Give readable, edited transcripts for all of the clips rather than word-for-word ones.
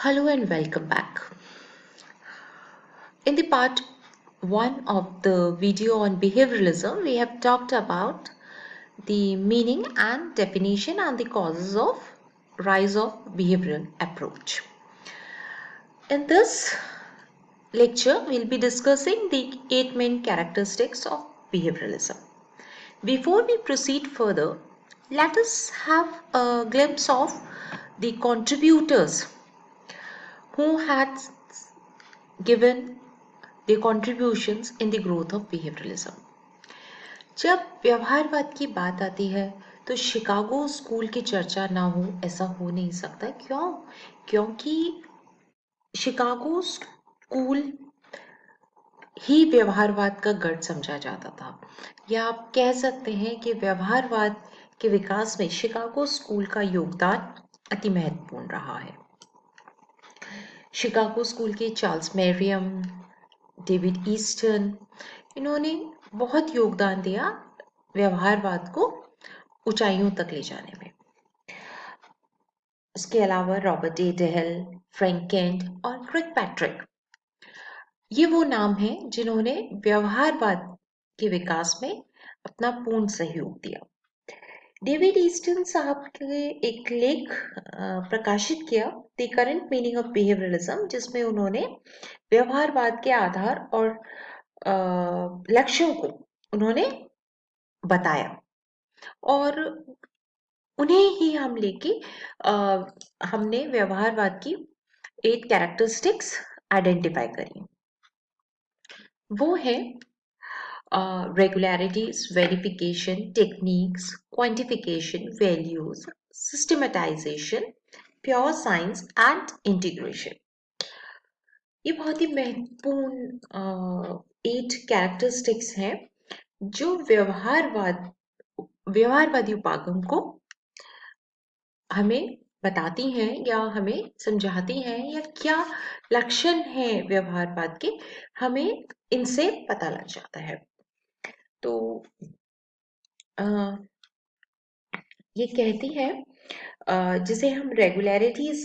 Hello and welcome back. In the part 1 of the video on behavioralism, we have talked about the meaning and definition and the causes of rise of behavioral approach. In this lecture, we'll be discussing the 8 main characteristics of behavioralism. Before we proceed further, let us have a glimpse of the contributors who had given their contributions in the growth of behavioralism. जब व्यवहारवाद की बात आती है तो Chicago school की चर्चा ना हो ऐसा हो नहीं सकता। क्यों? क्योंकि शिकागो स्कूल ही व्यवहारवाद का गढ़ समझा जाता था, या आप कह सकते हैं कि व्यवहारवाद के विकास में शिकागो स्कूल का योगदान अति महत्वपूर्ण रहा है। शिकागो स्कूल के चार्ल्स मेरियम, डेविड ईस्टन, इन्होंने बहुत योगदान दिया व्यवहारवाद को ऊंचाइयों तक ले जाने में। इसके अलावा रॉबर्ट ए डेहल, फ्रैंक केंट और क्रिक पैट्रिक, ये वो नाम हैं जिन्होंने व्यवहारवाद के विकास में अपना पूर्ण सहयोग दिया। डेविड ईस्टन साहब ने एक लेख प्रकाशित किया, the current meaning of behaviourism, जिसमें उन्होंने व्यवहारवाद के आधार और लक्ष्यों को उन्होंने बताया और उन्हें ही हम लेके हमने व्यवहारवाद की 8 कैरेक्टरिस्टिक्स आइडेंटिफाई करी। वो है regularities, verification, techniques, quantification, values, systematization, pure science and integration. ये बहुत ही महत्वपूर्ण 8 कैरेक्टरिस्टिक्स हैं जो व्यवहारवादी उपागम को हमें बताती हैं या हमें समझाती हैं, या क्या लक्षण है व्यवहारवाद के, हमें इनसे पता लग जाता है। तो ये कहती है, जिसे हम रेगुलरिटीज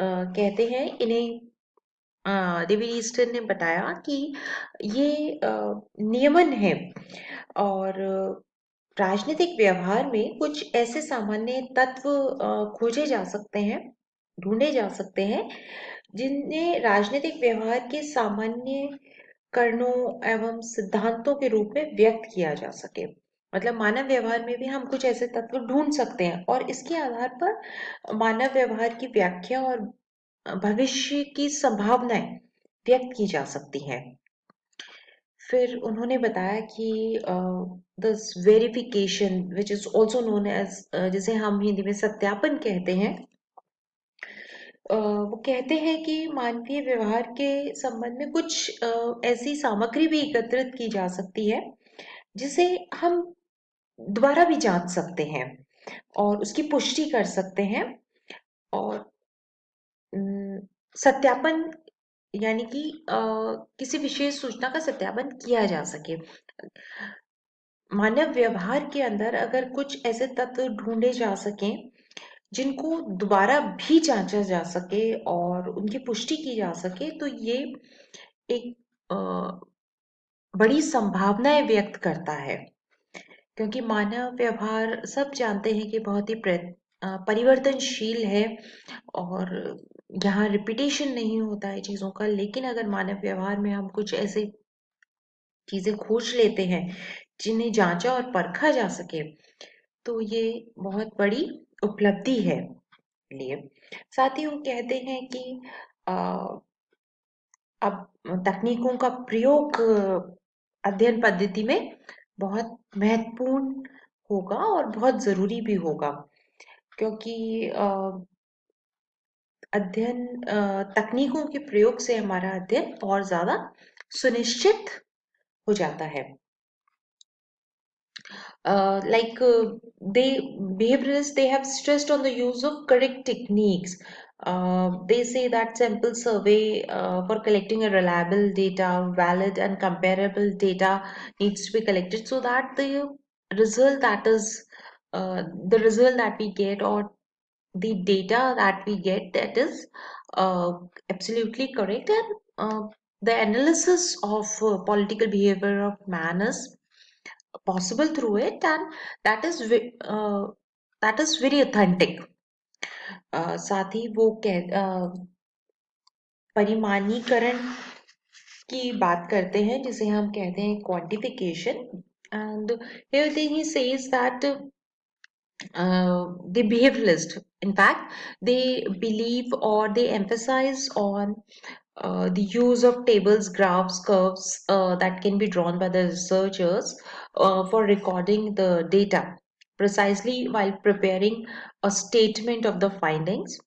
कहते हैं, इन्हें डेविड ईस्टन ने बताया कि ये नियमन है और राजनीतिक व्यवहार में कुछ ऐसे सामान्य तत्व खोजे जा सकते हैं, ढूंढे जा सकते हैं, जिन्हें राजनीतिक व्यवहार के सामान्य कारणों एवं सिद्धांतों के रूप में व्यक्त किया जा सके। मतलब मानव व्यवहार में भी हम कुछ ऐसे तत्व ढूंढ सकते हैं और इसके आधार पर मानव व्यवहार की व्याख्या और भविष्य की संभावनाएं व्यक्त की जा सकती हैं। फिर उन्होंने बताया कि this verification which is also known as, जिसे हम हिंदी में सत्यापन कहते हैं, वो कहते हैं कि मानवीय व्यवहार के संबंध में कुछ ऐसी सामग्री भी एकत्रित की जा सकती है जिसे हम दोबारा भी जांच सकते हैं और उसकी पुष्टि कर सकते हैं। और सत्यापन यानी कि किसी विशेष सूचना का सत्यापन किया जा सके। मानव व्यवहार के अंदर अगर कुछ ऐसे तत्व ढूंढे जा सकें जिनको दोबारा भी जांचा जा सके और उनकी पुष्टि की जा सके, तो ये एक बड़ी संभावनाएं व्यक्त करता है, क्योंकि मानव व्यवहार सब जानते हैं कि बहुत ही परिवर्तनशील है और यहाँ रिपीटेशन नहीं होता है चीजों का। लेकिन अगर मानव व्यवहार में हम कुछ ऐसे चीजें खोज लेते हैं जिन्हें जांचा और परखा जा सके, तो ये बहुत बड़ी उपलब्धि है लिए। साथ ही वो कहते हैं कि अब तकनीकों का प्रयोग अध्ययन पद्धति में बहुत महत्वपूर्ण होगा और बहुत जरूरी भी होगा, क्योंकि अध्ययन तकनीकों के प्रयोग से हमारा अध्ययन और ज्यादा सुनिश्चित हो जाता है। Behavioralists, they have stressed on the use of correct techniques. They say that sample survey for collecting a reliable data, valid and comparable data needs to be collected, so that result that is the result that we get, or the data that we get, that is Absolutely correct. And the analysis of political behavior of man is possible through it, and that is that is very authentic. साथ ही वो परिमाणीकरण की बात करते हैं जिसे हम कहते हैं quantification. And here he says that the behavioralist, in fact, they believe or they emphasize on the use of tables, graphs, curves that can be drawn by the researchers for recording the data precisely while preparing a statement of the findings.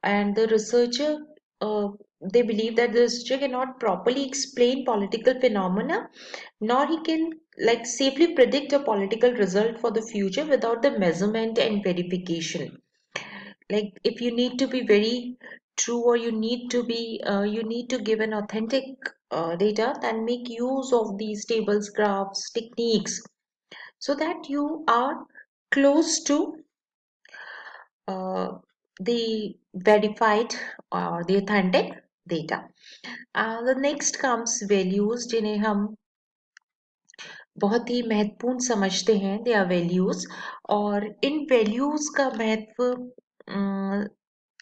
And the researcher, uh, they believe that the researcher cannot properly explain political phenomena, nor he can like safely predict a political result for the future without the measurement and verification. Like if you need to be very true, or you need to give an authentic data, then make use of these tables, graphs, techniques, so that you are close to uh, the verified or the authentic data. The next comes values, जिन्हें हम बहुत ही महत्वपूर्ण समझते हैं. They are values, और इन values का महत्व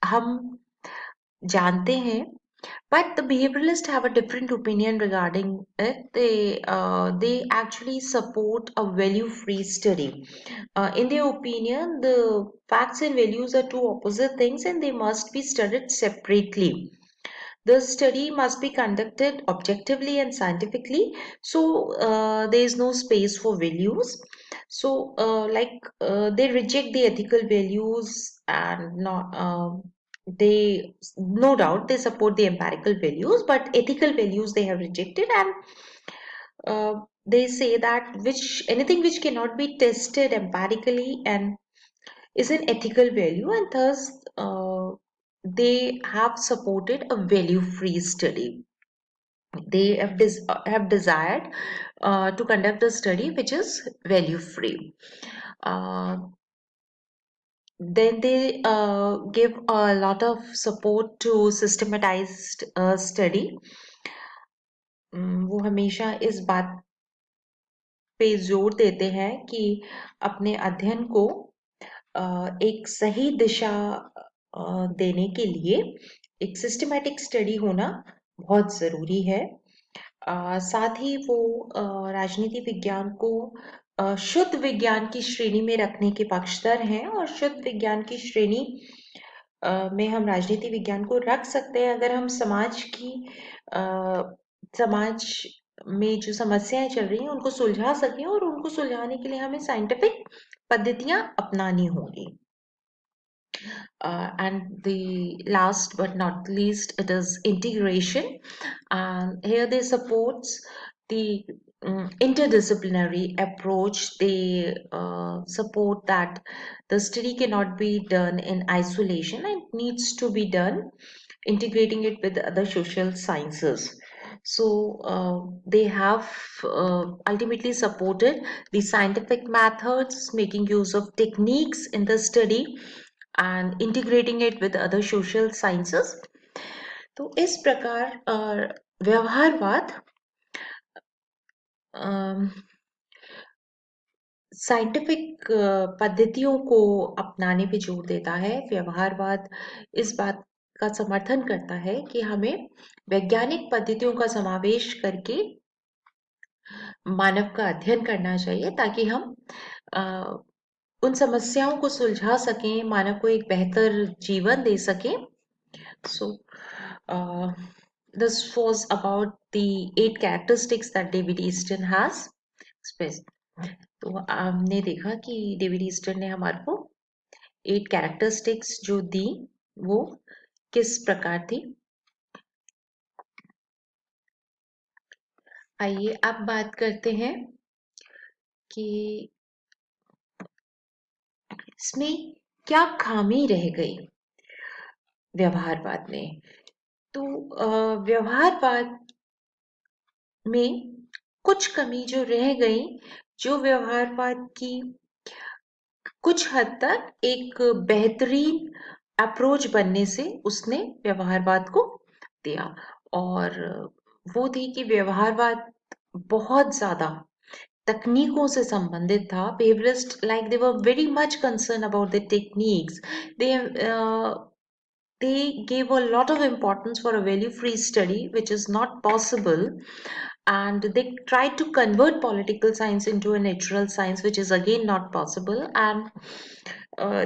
हम जानते हैं. But the behavioralists have a different opinion regarding it. They actually support a value-free study. In their opinion, the facts and values are two opposite things, and they must be studied separately. The study must be conducted objectively and scientifically, so there is no space for values. So, they reject the ethical values, and not they, no doubt they support the empirical values, but ethical values they have rejected. And they say that which anything which cannot be tested empirically and is an ethical value, and thus they have supported a value-free study. They have desired to conduct a study which is value-free. Uh, then they give a lot of support to systematized study. वो हमेशा इस बात पे जोर देते हैं कि अपने अध्ययन को एक सही दिशा देने के लिए एक सिस्टमैटिक स्टडी होना बहुत ज़रूरी है. साथ ही वो राजनीति विज्ञान को शुद्ध विज्ञान की श्रेणी में रखने के पक्षधर हैं, और शुद्ध विज्ञान की श्रेणी में हम राजनीति विज्ञान को रख सकते हैं अगर हम समाज में जो समस्याएं चल रही हैं उनको सुलझा सकें, और उनको सुलझाने के लिए हमें साइंटिफिक पद्धतियां अपनानी होंगी. And the last but not least, it is integration. Here they supports the interdisciplinary approach. They support that the study cannot be done in isolation and needs to be done integrating it with other social sciences. So they have ultimately supported the scientific methods, making use of techniques in the study and integrating it with other social sciences. तो इस प्रकार व्यवहारवाद scientific पद्धतियों को अपनाने पे जोर देता है. व्यवहारवाद इस बात का समर्थन करता है कि हमें वैज्ञानिक पद्धतियों का समावेश करके मानव का अध्ययन करना चाहिए, ताकि हम उन समस्याओं को सुलझा सकें, मानव को एक बेहतर जीवन दे सकें. So, this was about the 8 characteristics that David Easton has expressed. तो हमने देखा कि डेविड ईस्टन ने हमारे को 8 कैरेक्टरिस्टिक्स जो दी वो किस प्रकार थी. आइए अब बात करते हैं कि इसमें क्या खामी रह गई व्यवहारवाद में. तो व्यवहारवाद में कुछ कमी जो रह गई, जो व्यवहारवाद की कुछ हद तक एक बेहतरीन अप्रोच बनने से उसने व्यवहारवाद को दिया। और वो थी कि व्यवहारवाद बहुत ज्यादा तकनीकों से संबंधित था। Behaviourist like they were very much concern about the techniques. They they gave a lot of importance for a value free study, which is not possible, and they tried to convert political science into a natural science, which is again not possible, and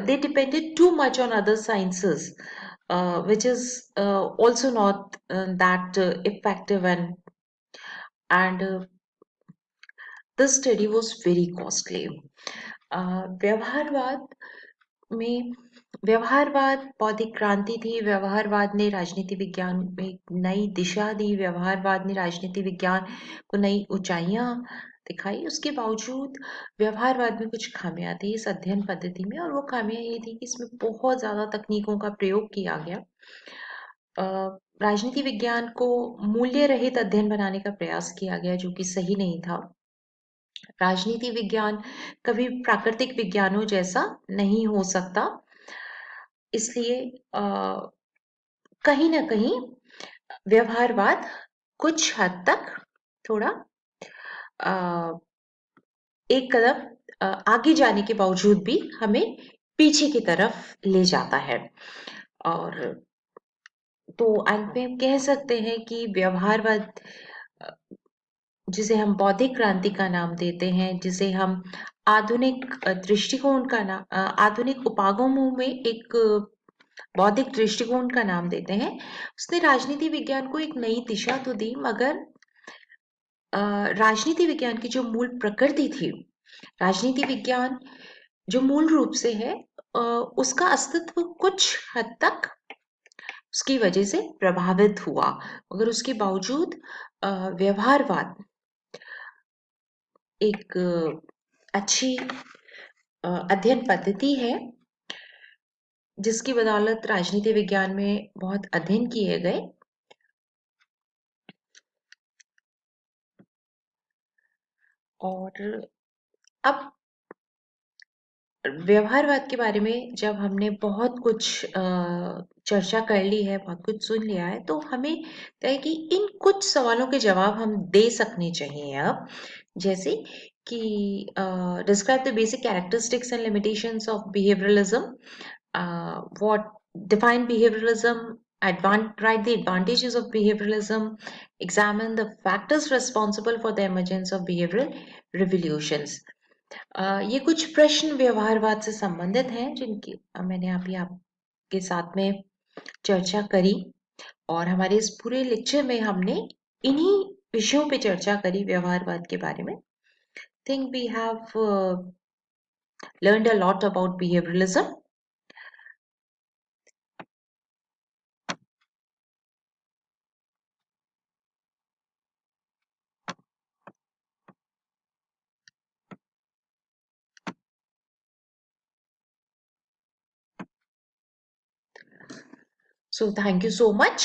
they depended too much on other sciences, which is also not that effective, and this study was very costly. व्यवहारवाद में व्यवहारवाद बौद्धिक क्रांति थी। व्यवहारवाद ने राजनीति विज्ञान में एक नई दिशा दी। व्यवहारवाद ने राजनीति विज्ञान को नई ऊंचाइयां दिखाई। उसके बावजूद व्यवहारवाद में कुछ खामियां थी इस अध्ययन पद्धति में, और वो खामियां ये थी कि इसमें बहुत ज्यादा तकनीकों का प्रयोग किया गया। राजनीति विज्ञान को मूल्य रहित अध्ययन बनाने का प्रयास किया गया, जो कि सही नहीं था। राजनीति विज्ञान कभी प्राकृतिक विज्ञानों जैसा नहीं हो सकता। इसलिए कहीं ना कहीं व्यवहारवाद कुछ हद तक थोड़ा एक कदम आगे जाने के बावजूद भी हमें पीछे की तरफ ले जाता है। और तो अंत में कह सकते हैं कि व्यवहारवाद, जिसे हम बौद्धिक क्रांति का नाम देते हैं, जिसे हम आधुनिक दृष्टिकोण का नाम, आधुनिक उपागमों में एक बौद्धिक दृष्टिकोण का नाम देते हैं, उसने राजनीति विज्ञान को एक नई दिशा तो दी, मगर राजनीति विज्ञान की जो मूल प्रकृति थी, राजनीति विज्ञान जो मूल रूप से है, उसका अस्तित्व कुछ हद तक उसकी वजह से प्रभावित हुआ। मगर उसके बावजूद व्यवहारवाद एक अच्छी अध्ययन पद्धति है, जिसकी बदौलत राजनीति विज्ञान में बहुत अध्ययन किए गए। और अब व्यवहारवाद के बारे में जब हमने बहुत कुछ चर्चा कर ली है, बहुत कुछ सुन लिया है, तो हमें तय कि इन कुछ सवालों के जवाब हम दे सकने चाहिए अब। जैसे कि describe the basic characteristics and limitations of behaviourism, what define behavioralism, write the advantages of behavioralism, examine the factors responsible for the emergence of behavioral revolutions. ये कुछ प्रश्न व्यवहारवाद से संबंधित हैं, जिनकी मैंने अभी आपके साथ में चर्चा करी। और हमारे इस पूरे लेक्चर में हमने इन्हीं विषयों पे चर्चा करी व्यवहारवाद के बारे में। Think we have learned a lot about behaviourism. So thank you so much.